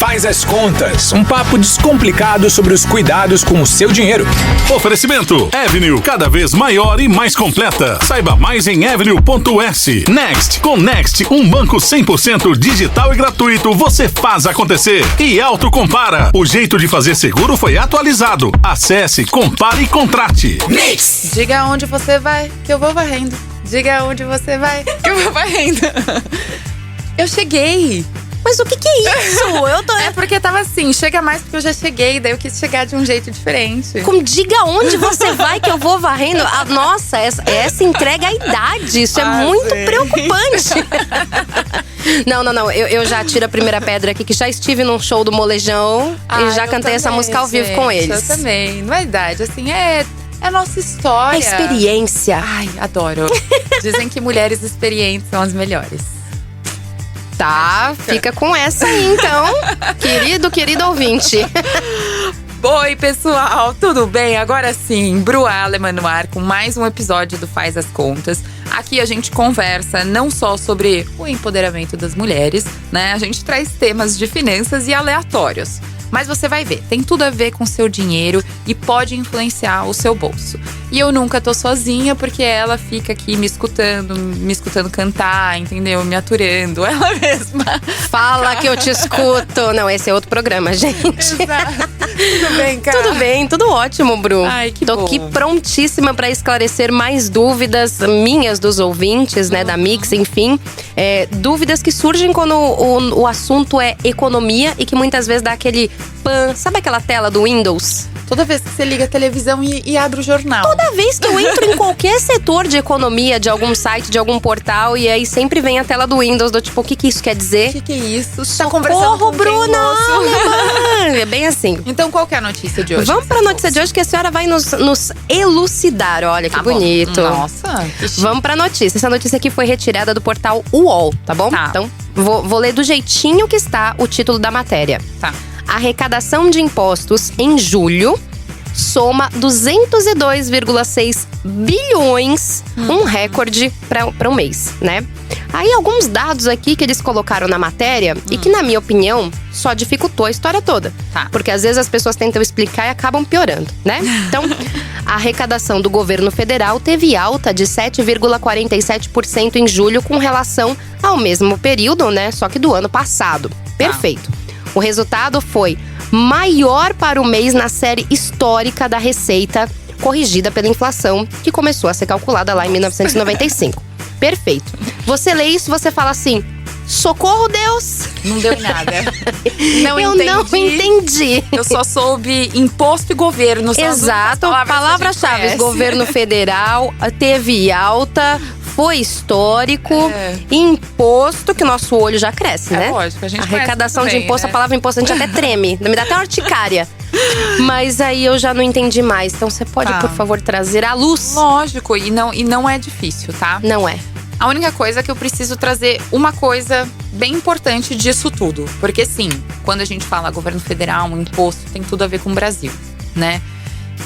Faz as Contas, um papo descomplicado sobre os cuidados com o seu dinheiro. Oferecimento Avenue, cada vez maior e mais completa. Saiba mais em avenue.s. Next, com Next, um banco 100% digital e gratuito, você faz acontecer. E Autocompara, o jeito de fazer seguro foi atualizado. Acesse, compare e contrate. Mix! Diga onde você vai, que eu vou varrendo. Diga onde você vai, que eu vou varrendo. Eu cheguei. Mas o que é isso? É porque tava assim, chega mais porque eu já cheguei. Daí eu quis chegar de um jeito diferente. Como diga onde você vai que eu vou varrendo. Nossa, essa entrega a idade. Isso é muito preocupante. Não. Eu já tiro a primeira pedra aqui, que já estive num show do Molejão. E já cantei essa música ao vivo com eles. Eu também. Não é idade, assim, é a nossa história. É experiência. Ai, adoro. Dizem que mulheres experientes são as melhores. Tá, fica com essa aí então, querido ouvinte. Oi, pessoal, tudo bem? Agora sim, Bru Aleman no ar com mais um episódio do Faz as Contas. Aqui a gente conversa não só sobre o empoderamento das mulheres, né? A gente traz temas de finanças e aleatórios. Mas você vai ver, tem tudo a ver com o seu dinheiro e pode influenciar o seu bolso. E eu nunca tô sozinha, porque ela fica aqui me escutando cantar, entendeu? Me aturando, ela mesma. Fala que eu te escuto. Não, esse é outro programa, gente. Exato. Tudo bem, cara? Tudo bem, tudo ótimo, Bru. Ai, que Tô bom. aqui prontíssima pra esclarecer mais dúvidas minhas, dos ouvintes, né, da Mix, enfim. Dúvidas que surgem quando o assunto é economia e que muitas vezes dá aquele pan. Sabe aquela tela do Windows? Toda vez que você liga a televisão e abre o jornal. Toda vez que eu entro em qualquer setor de economia, de algum site, de algum portal, e aí sempre vem a tela do Windows, do tipo, o que isso quer dizer? O que é isso? Você tá Socorro, conversando com quem, Bruna! moço? É bem assim. Então, qual que é a notícia de hoje? Vamos pra notícia de hoje, que a senhora vai nos elucidar. Olha, que Tá bom. bonito. Nossa, que chique. Vamos pra notícia. Essa notícia aqui foi retirada do portal UOL, tá bom? Tá. Então, vou ler do jeitinho que está o título da matéria. Tá. A arrecadação de impostos em julho soma 202,6 bilhões, um recorde para um mês, né? Aí alguns dados aqui que eles colocaram na matéria e que, na minha opinião, só dificultou a história toda. Tá. Porque às vezes as pessoas tentam explicar e acabam piorando, né? Então, a arrecadação do governo federal teve alta de 7,47% em julho com relação ao mesmo período, né? Só que do ano passado. Perfeito. O resultado foi maior para o mês na série histórica da receita corrigida pela inflação, que começou a ser calculada lá em 1995. Perfeito. Você lê isso, você fala assim, socorro, Deus! Não deu nada. Eu não entendi. Eu só soube imposto e governo. São as Exato. únicas palavras que a gente Palavras-chave. conhece. Governo federal teve alta, foi histórico, imposto, que o nosso olho já cresce, né? Lógico, a gente conhece arrecadação muito de bem, imposto, né? a palavra imposto, a gente até treme. Me dá até uma urticária. Mas aí eu já não entendi mais. Então você pode, Tá. por favor, trazer à luz? Lógico, e não é difícil, tá? Não é. A única coisa é que eu preciso trazer uma coisa bem importante disso tudo. Porque sim, quando a gente fala governo federal, um imposto, tem tudo a ver com o Brasil, né?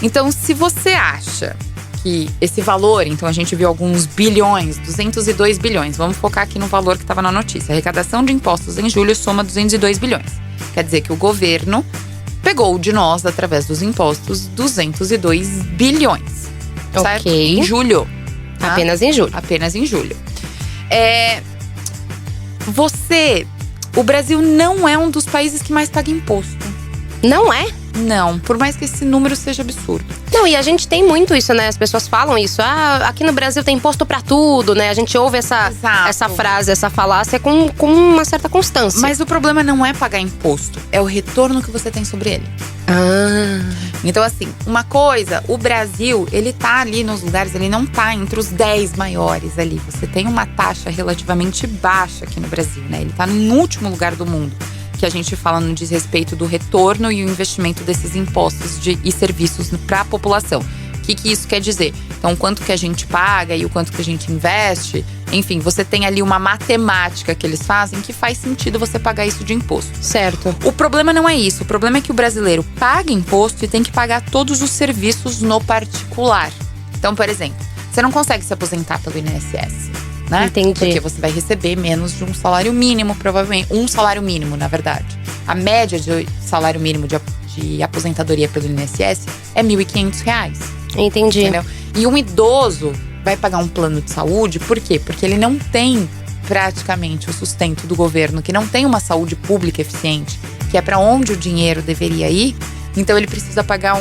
Então, se você acha que esse valor, então a gente viu alguns bilhões, 202 bilhões. Vamos focar aqui no valor que estava na notícia. A arrecadação de impostos em julho soma 202 bilhões. Quer dizer que o governo pegou de nós, através dos impostos, 202 bilhões. Certo? Ok. Em julho. Tá? Apenas em julho. Apenas em julho. O Brasil não é um dos países que mais paga imposto. Não é? Não, por mais que esse número seja absurdo. Não, e a gente tem muito isso, né? As pessoas falam isso. Ah, aqui no Brasil tem imposto pra tudo, né? A gente ouve essa frase, essa falácia com uma certa constância. Mas o problema não é pagar imposto, é o retorno que você tem sobre ele. Então, assim, uma coisa, o Brasil, ele tá ali nos lugares, ele não tá entre os 10 maiores ali. Você tem uma taxa relativamente baixa aqui no Brasil, né? Ele tá no último lugar do mundo, que a gente fala no desrespeito do retorno e o investimento desses impostos e serviços para a população. O que isso quer dizer? Então, o quanto que a gente paga e o quanto que a gente investe, enfim, você tem ali uma matemática que eles fazem que faz sentido você pagar isso de imposto. Certo. O problema não é isso. O problema é que o brasileiro paga imposto e tem que pagar todos os serviços no particular. Então, por exemplo, você não consegue se aposentar pelo INSS, né? Entendi. Porque você vai receber menos de um salário mínimo, provavelmente. Um salário mínimo, na verdade. a média de salário mínimo de aposentadoria pelo INSS é R$ 1.500. Entendi. Entendeu? E um idoso vai pagar um plano de saúde, por quê? Porque ele não tem praticamente o sustento do governo, que não tem uma saúde pública eficiente, que é para onde o dinheiro deveria ir. Então ele precisa pagar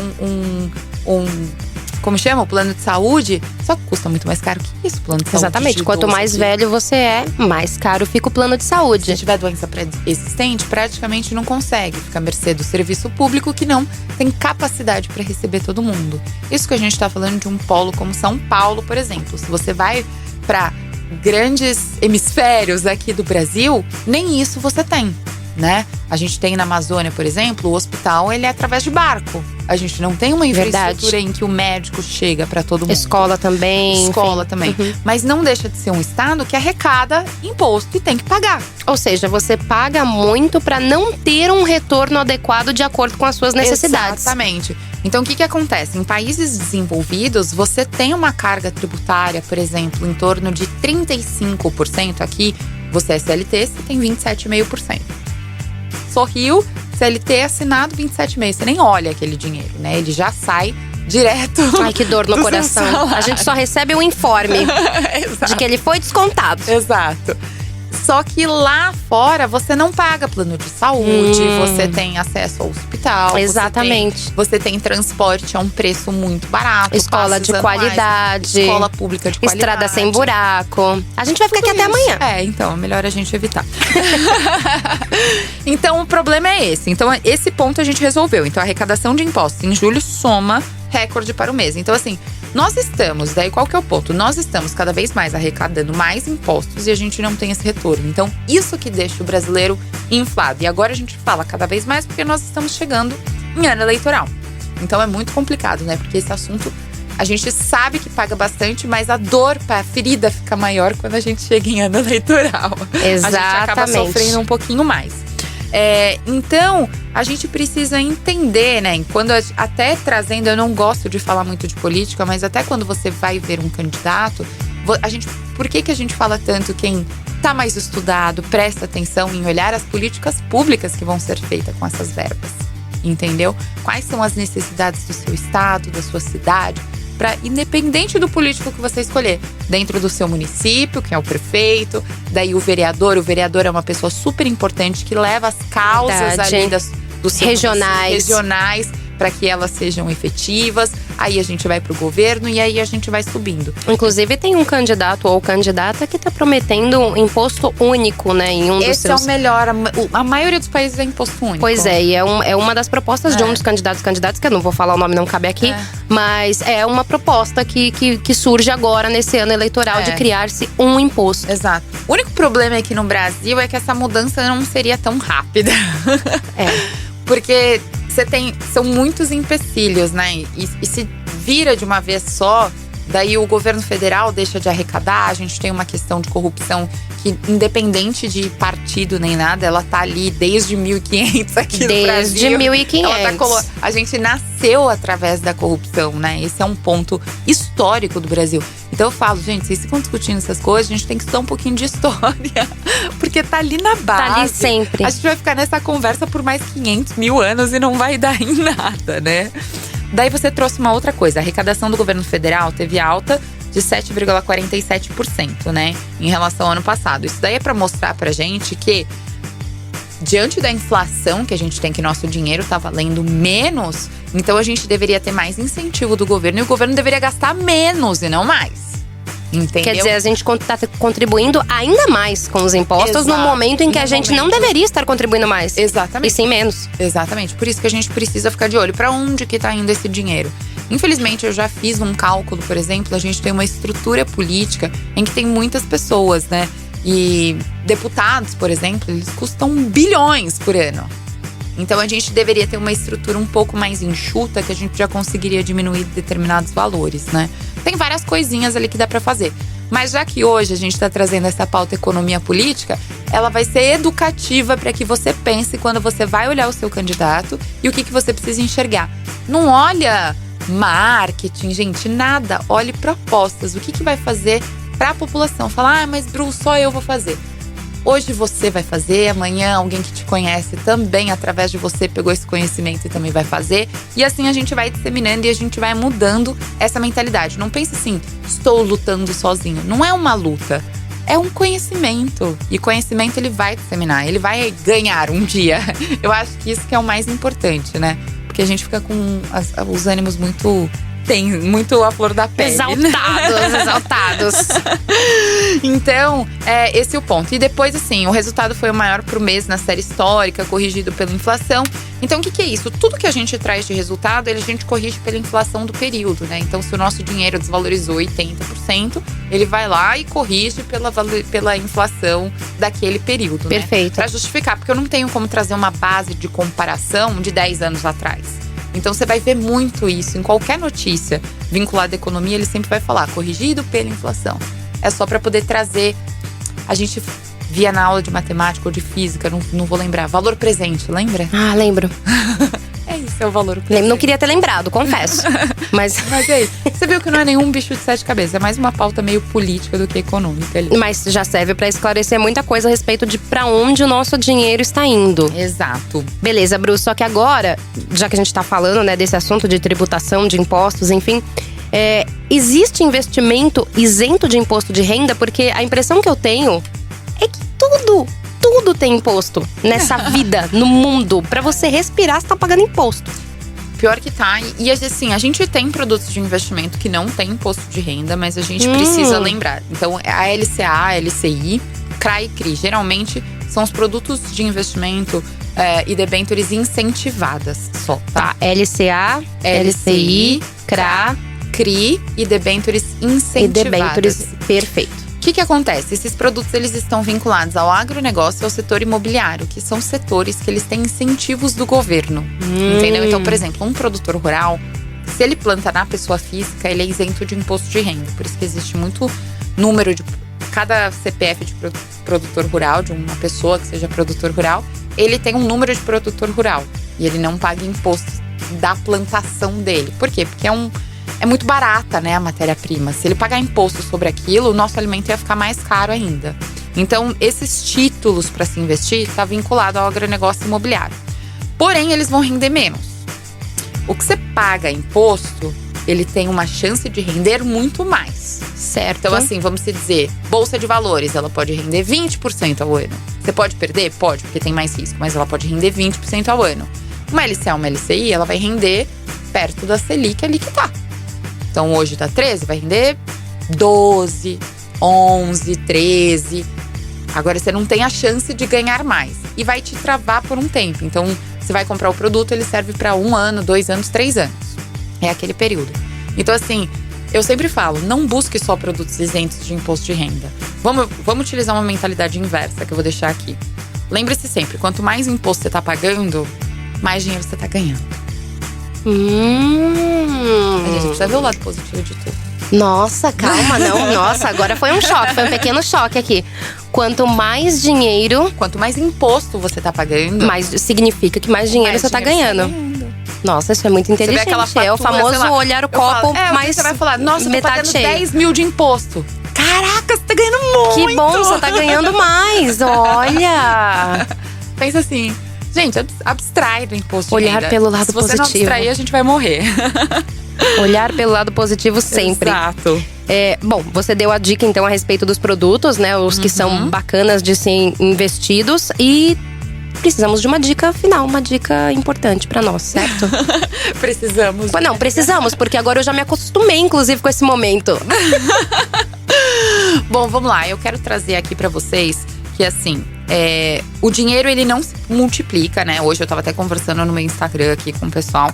como chama? O plano de saúde, só que custa muito mais caro que isso, o plano de saúde. Exatamente. Quanto mais velho você é, mais caro fica o plano de saúde. Se tiver doença pré-existente, praticamente não consegue. Fica à mercê do serviço público, que não tem capacidade para receber todo mundo. Isso que a gente está falando de um polo como São Paulo, por exemplo. Se você vai para grandes hemisférios aqui do Brasil, nem isso você tem, né? A gente tem na Amazônia, por exemplo, o hospital, ele é através de barco. A gente não tem uma infraestrutura em que o médico chega para todo mundo. Escola também. Escola também. Uhum. Mas não deixa de ser um estado que arrecada imposto e tem que pagar. Ou seja, você paga muito para não ter um retorno adequado de acordo com as suas necessidades. Exatamente. Então, o que acontece? Em países desenvolvidos, você tem uma carga tributária, por exemplo, em torno de 35%. Aqui, você é CLT, você tem 27,5%. Sorriu, CLT assinado, 27,5%. Você nem olha aquele dinheiro, né? Ele já sai direto. Ai, que dor no coração. A gente só recebe um informe de que ele foi descontado. Exato. Só que lá fora você não paga plano de saúde, você tem acesso ao hospital. Exatamente. Você tem transporte a um preço muito barato. Escola de qualidade. Escola pública de qualidade. Estrada sem buraco. A gente vai ficar aqui até amanhã. Então é melhor a gente evitar. Então o problema é esse. Então esse ponto a gente resolveu. Então a arrecadação de impostos em julho soma recorde para o mês. Então assim, nós estamos, daí qual que é o ponto? Nós estamos cada vez mais arrecadando mais impostos e a gente não tem esse retorno. Então, isso que deixa o brasileiro inflado. E agora a gente fala cada vez mais porque nós estamos chegando em ano eleitoral. Então, é muito complicado, né? Porque esse assunto, a gente sabe que paga bastante, mas a dor, a ferida fica maior quando a gente chega em ano eleitoral. Exatamente. A gente acaba sofrendo um pouquinho mais. Então, a gente precisa entender, né? Quando até trazendo, eu não gosto de falar muito de política, mas até quando você vai ver um candidato, por que a gente fala tanto quem tá mais estudado, presta atenção em olhar as políticas públicas que vão ser feitas com essas verbas? Entendeu? Quais são as necessidades do seu estado, da sua cidade? Independente do político que você escolher, dentro do seu município, que é o prefeito, daí o vereador é uma pessoa super importante que leva as causas ali dos regionais para que elas sejam efetivas. Aí a gente vai pro governo e aí a gente vai subindo. Inclusive tem um candidato ou candidata que tá prometendo um imposto único, né? Em um dos seus... é o melhor. A maioria dos países é imposto único. Pois é, e é uma das propostas de um dos candidatos, que eu não vou falar o nome, não cabe aqui. Mas é uma proposta que surge agora nesse ano eleitoral de criar-se um imposto. Exato. O único problema aqui no Brasil é que essa mudança não seria tão rápida. Porque são muitos empecilhos, né? E se vira de uma vez só, daí o governo federal deixa de arrecadar. A gente tem uma questão de corrupção que, independente de partido nem nada, ela tá ali desde 1500 aqui no Brasil. Desde 1500. A gente nasceu através da corrupção, né? Esse é um ponto histórico do Brasil. Então eu falo, gente, vocês ficam discutindo essas coisas, a gente tem que estudar um pouquinho de história. Porque tá ali na base. Tá ali sempre. A gente vai ficar nessa conversa por mais 500 mil anos e não vai dar em nada, né? Daí você trouxe uma outra coisa. A arrecadação do governo federal teve alta de 7,47%, né? Em relação ao ano passado. Isso daí é pra mostrar pra gente que, diante da inflação que a gente tem, que nosso dinheiro tá valendo menos, então a gente deveria ter mais incentivo do governo e o governo deveria gastar menos e não mais. Entendeu? Quer dizer, a gente tá contribuindo ainda mais com os impostos. Exato. No momento em que a gente não deveria estar contribuindo mais. Exatamente. E sim menos. Exatamente. Por isso que a gente precisa ficar de olho. Pra onde que tá indo esse dinheiro? Infelizmente, eu já fiz um cálculo, por exemplo, a gente tem uma estrutura política em que tem muitas pessoas, né? E deputados, por exemplo, eles custam bilhões por ano. Então a gente deveria ter uma estrutura um pouco mais enxuta, que a gente já conseguiria diminuir determinados valores, né? Tem várias coisinhas ali que dá pra fazer. Mas já que hoje a gente tá trazendo essa pauta economia política, ela vai ser educativa para que você pense quando você vai olhar o seu candidato e o que você precisa enxergar. Não olha marketing, gente, nada. Olhe propostas. O que vai fazer pra população. Fala, mas Bru, só eu vou fazer. Hoje você vai fazer, amanhã alguém que te conhece também, através de você, pegou esse conhecimento e também vai fazer. E assim a gente vai disseminando e a gente vai mudando essa mentalidade. Não pense assim, estou lutando sozinho. Não é uma luta, é um conhecimento. E conhecimento ele vai disseminar, ele vai ganhar um dia. Eu acho que isso que é o mais importante, né? Porque a gente fica com os ânimos muito à flor da pele. Exaltados. Então, esse é o ponto. E depois, assim, o resultado foi o maior pro mês na série histórica, corrigido pela inflação. Então, o que é isso? Tudo que a gente traz de resultado, a gente corrige pela inflação do período, né? Então, se o nosso dinheiro desvalorizou 80%, ele vai lá e corrige pela inflação daquele período, Perfeito. Né? Pra justificar, porque eu não tenho como trazer uma base de comparação de 10 anos atrás. Então você vai ver muito isso em qualquer notícia vinculada à economia, ele sempre vai falar corrigido pela inflação. É só para poder trazer, a gente via na aula de matemática ou de física, não vou lembrar, valor presente, lembra? Ah, lembro. É isso, é o valor presente. Não queria ter lembrado, confesso. Mas é isso. Você viu que não é nenhum bicho de 7 cabeças, é mais uma pauta meio política do que econômica ali. Mas já serve para esclarecer muita coisa a respeito de para onde o nosso dinheiro está indo. Exato. Beleza, Bru, só que agora, já que a gente tá falando, né, desse assunto de tributação, de impostos, enfim… existe investimento isento de imposto de renda? Porque a impressão que eu tenho é que tudo tem imposto nessa vida, no mundo. Pra você respirar, você tá pagando imposto. Pior que tá. E assim, a gente tem produtos de investimento que não tem imposto de renda, mas a gente precisa lembrar. Então, a LCA, a LCI, CRA e CRI, geralmente são os produtos de investimento e debêntures incentivadas só, tá? LCA, LCI, CRA, CRI e debêntures incentivadas. E debêntures, perfeito. O que acontece? Esses produtos eles estão vinculados ao agronegócio e ao setor imobiliário, que são setores que eles têm incentivos do governo. Entendeu? Então, por exemplo, um produtor rural, se ele planta na pessoa física, ele é isento de imposto de renda. Por isso que existe muito número de… Cada CPF de produtor rural, de uma pessoa que seja produtor rural, ele tem um número de produtor rural. E ele não paga imposto da plantação dele. Por quê? Porque é muito barata, né, a matéria-prima. Se ele pagar imposto sobre aquilo, o nosso alimento ia ficar mais caro ainda. Então, esses títulos para se investir está vinculado ao agronegócio imobiliário. Porém, eles vão render menos. O que você paga imposto, ele tem uma chance de render muito mais. Certo. Então, assim, vamos dizer, bolsa de valores, ela pode render 20% ao ano. Você pode perder? Pode, porque tem mais risco, mas ela pode render 20% ao ano. Uma LCA, uma LCI, ela vai render perto da Selic ali que tá. Então, hoje tá 13, vai render 12, 11, 13. Agora, você não tem a chance de ganhar mais. E vai te travar por um tempo. Então, você vai comprar o produto, ele serve para 1 ano, 2 anos, 3 anos. É aquele período. Então, assim, eu sempre falo, não busque só produtos isentos de imposto de renda. Vamos utilizar uma mentalidade inversa, que eu vou deixar aqui. Lembre-se sempre, quanto mais imposto você tá pagando, mais dinheiro você tá ganhando. A gente precisa ver o lado positivo de tudo. Nossa, calma, não. Nossa, agora foi um choque, foi um pequeno choque aqui. Quanto mais dinheiro… Quanto mais imposto você tá pagando… mais significa que mais dinheiro você tá ganhando. Nossa, isso é muito inteligente. Fatura, é o famoso lá, olhar o copo mais… Você vai falar, nossa, eu tô pagando cheio. 10 mil de imposto. Caraca, você tá ganhando muito. Que bom, você tá ganhando mais, olha. Pensa assim… Gente, abstrai do imposto de renda. Olhar pelo lado positivo. Se você não abstrair, a gente vai morrer. Olhar pelo lado positivo sempre. Exato. Bom, você deu a dica então a respeito dos produtos, né? Os que são bacanas de serem investidos. E precisamos de uma dica final, uma dica importante pra nós, certo? Precisamos. Não, precisamos, porque agora eu já me acostumei, inclusive, com esse momento. Bom, vamos lá. Eu quero trazer aqui pra vocês que, assim… o dinheiro, ele não se multiplica, né? Hoje eu tava até conversando no meu Instagram aqui com o pessoal.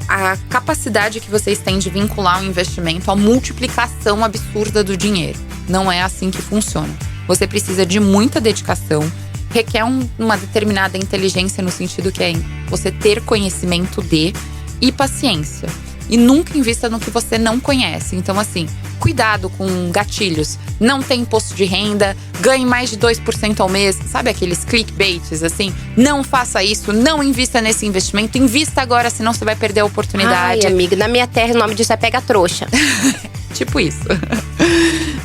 A capacidade que vocês têm de vincular o investimento à multiplicação absurda do dinheiro. Não é assim que funciona. Você precisa de muita dedicação, requer uma determinada inteligência no sentido que é você ter conhecimento e paciência. E nunca invista no que você não conhece. Então, assim, cuidado com gatilhos. Não tem imposto de renda, ganhe mais de 2% ao mês. Sabe aqueles clickbaits, assim? Não faça isso, não invista nesse investimento. Invista agora, senão você vai perder a oportunidade. Ai, amiga, na minha terra o nome disso é pega trouxa. Tipo isso.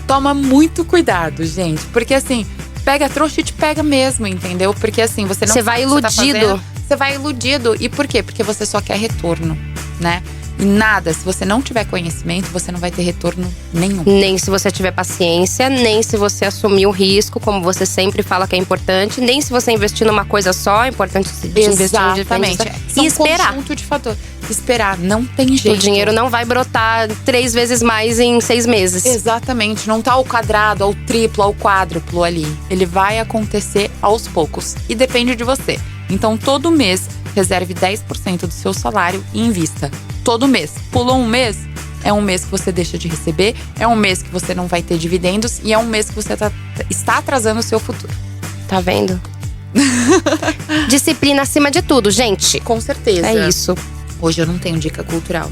Toma muito cuidado, gente. Porque, assim, pega trouxa e te pega mesmo, entendeu? Porque assim, você não Você vai iludido. Você vai iludido. E por quê? Porque você só quer retorno, né? E nada, se você não tiver conhecimento, você não vai ter retorno nenhum. Nem se você tiver paciência, nem se você assumir o risco, como você sempre fala que é importante, nem se você investir numa coisa só, é importante investir em diferentes. São E esperar. conjunto de fatores. Esperar, não tem jeito. O dinheiro não vai brotar 3 vezes mais em 6 meses. Exatamente, não tá ao quadrado, ao triplo, ao quádruplo ali. Ele vai acontecer aos poucos e depende de você. Então, todo mês, reserve 10% do seu salário e invista. Todo mês. Pulou um mês, é um mês que você deixa de receber, é um mês que você não vai ter dividendos e é um mês que você está atrasando o seu futuro. Tá vendo? Disciplina acima de tudo, gente. Com certeza. É isso. Hoje eu não tenho dica cultural.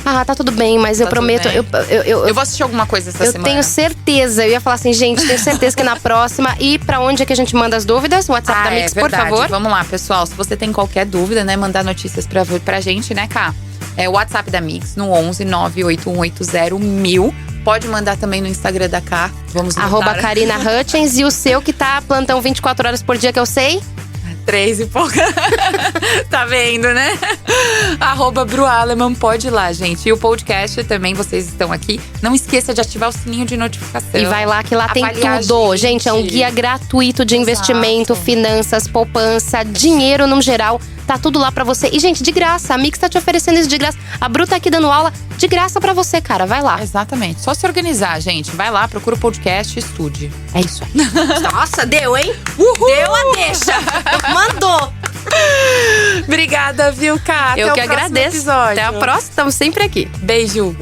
Ah, tá tudo bem, mas eu prometo. Eu vou assistir alguma coisa essa semana. Eu tenho certeza. Eu ia falar assim, gente, tenho certeza que na próxima. E pra onde é que a gente manda as dúvidas? WhatsApp da Mix, por favor. Vamos lá, pessoal. Se você tem qualquer dúvida, né, mandar notícias pra gente, né, Cá? É o WhatsApp da Mix no 11 98180 1000. Pode mandar também no Instagram da Cá. Vamos @ Karina Hutchins. E o seu que tá plantão 24 horas por dia, que eu sei? 3 e pouca. Tá vendo, né? @ Brualeman, pode ir lá, gente. E o podcast também, vocês estão aqui. Não esqueça de ativar o sininho de notificação. E vai lá que lá tem tudo. Gente, é um guia gratuito de investimento, finanças, poupança, dinheiro no geral. Tá tudo lá pra você. E, gente, de graça. A Mix tá te oferecendo isso de graça. A Bru tá aqui dando aula de graça pra você, cara. Vai lá. Exatamente. Só se organizar, gente. Vai lá, procura o podcast e estude. É isso aí. Nossa, deu, hein? Uhul. Deu a deixa. Mandou. Obrigada, viu, Cá? Eu que agradeço. Episódio. Até a próxima. Estamos sempre aqui. Beijo.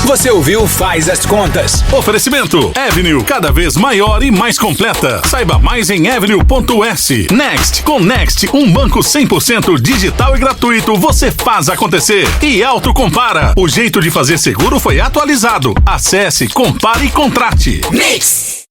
Você ouviu Faz as Contas. Oferecimento Avenue, cada vez maior e mais completa. Saiba mais em avenue.s. Next, com Next, um banco 100% digital e gratuito, você faz acontecer. E Autocompara, o jeito de fazer seguro foi atualizado. Acesse, compare e contrate. Mix!